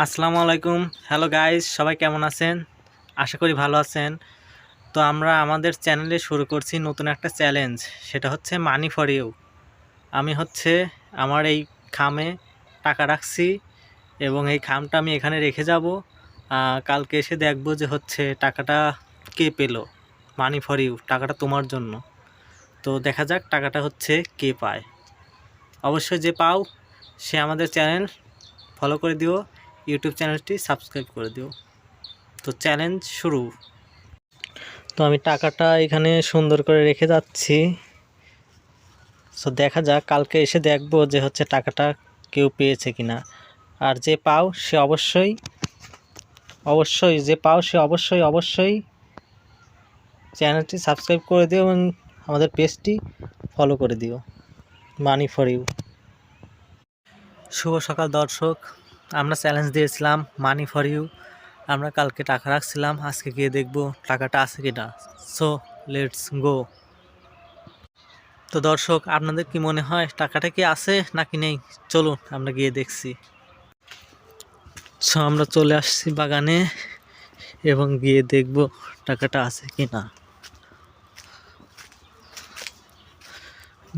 আসসালামু আলাইকুম। Hello guys, সবাই কেমন আছেন? আশা করি ভালো আছেন। তো আমরা আমাদের চ্যানেলে শুরু করছি নতুন একটা চ্যালেঞ্জ, সেটা হচ্ছে মানি ফর ইউ। আমি আমার এই খামে টাকা রাখছি এবং এই খামটা আমি এখানে রেখে যাব। কালকে এসে দেখব যে টাকাটা কে পেলো। মানি ফর ইউ, টাকাটা তোমার জন্য। তো দেখা যাক টাকাটা কে পায়। অবশ্যই যে পাও সে আমাদের চ্যানেল ফলো করে দিও, ইউটিউব চ্যানেলটি সাবস্ক্রাইব করে দিও। তো চ্যালেঞ্জ শুরু। তো আমি টাকাটা এখানে সুন্দর করে রেখে যাচ্ছি। সো দেখা যাক, কালকে এসে দেখবো যে টাকাটা কেউ পেয়েছে কিনা। আর যে পাও সে অবশ্যই চ্যানেলটি সাবস্ক্রাইব করে দিও এবং আমাদের পেজটি ফলো করে দিও। মানি ফর ইউ। শুভ সকাল দর্শক, আমরা চ্যালেঞ্জ দিয়েছিলাম মানি ফর ইউ। আমরা কালকে টাকা রাখছিলাম, আজকে গিয়ে দেখব টাকাটা আছে কিনা। So let's go. তো দর্শক, আপনাদের কি মনে হয় টাকাটা কি আছে নাকি নেই? চলুন আমরা গিয়ে দেখছি। সো আমরা চলে আসছি বাগানে এবং গিয়ে দেখব টাকাটা আছে কিনা।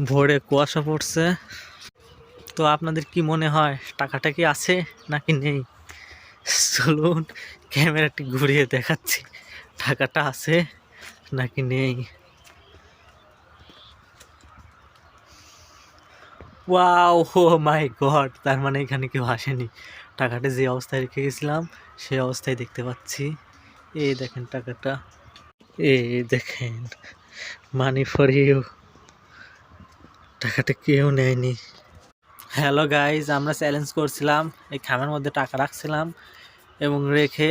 ভোরে কুয়াশা পড়ছে। তো আপনাদের কি মনে হয় টাকাটা কি আছে নাকি নেই? চলুন ক্যামেরাটি ঘুরিয়ে দেখাচ্ছি টাকাটা আছে নাকি নেই। ওয়াও, ও মাই গড, তার মানে এখানে কেউ আসেনি। টাকাটা যে অবস্থায় রেখে গেছিলাম সেই অবস্থায় দেখতে পাচ্ছি। এই দেখেন টাকাটা, এই দেখেন মানি ফর ইউ। টাকাটা কেউ নেয়নি। হ্যালো গাইজ, আমরা চ্যালেঞ্জ করছিলাম, এই খামের মধ্যে টাকা রাখছিলাম এবং রেখে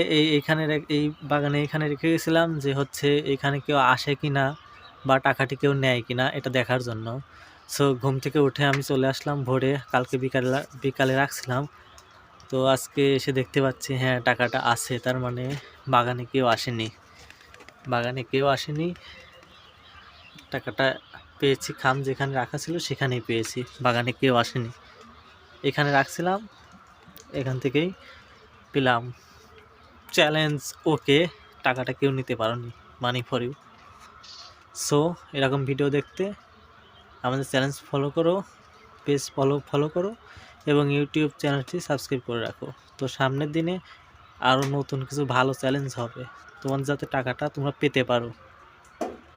এই বাগানে এখানে রেখে গেছিলাম যে এখানে কেউ আসে কিনা বা টাকাটি কেউ নেয় কিনা এটা দেখার জন্য। সো ঘুম থেকে উঠে আমি চলে আসলাম ভোরে, কালকে বিকালে রাখছিলাম। তো আজকে এসে দেখতে পাচ্ছি হ্যাঁ টাকাটা আছে, তার মানে বাগানে কেউ আসেনি। টাকাটা পেয়েছি, খাম যেখানে রাখা ছিল সেখানেই পেয়েছি, বাগানে কেউ আসেনি। এখানে রাখছিলাম, এখান থেকেই পেলাম। চ্যালেঞ্জ ওকে, টাকাটা কেউ নিতে পারোনি। Money for you. সো এরকম ভিডিও দেখতে আমাদের চ্যানেল ফলো করো, পেজ ফলো করো এবং ইউটিউব চ্যানেলটি সাবস্ক্রাইব করে রাখো। তো সামনের দিনে আরও নতুন কিছু ভালো চ্যালেঞ্জ হবে, তোমার যাতে টাকাটা তোমরা পেতে পারো।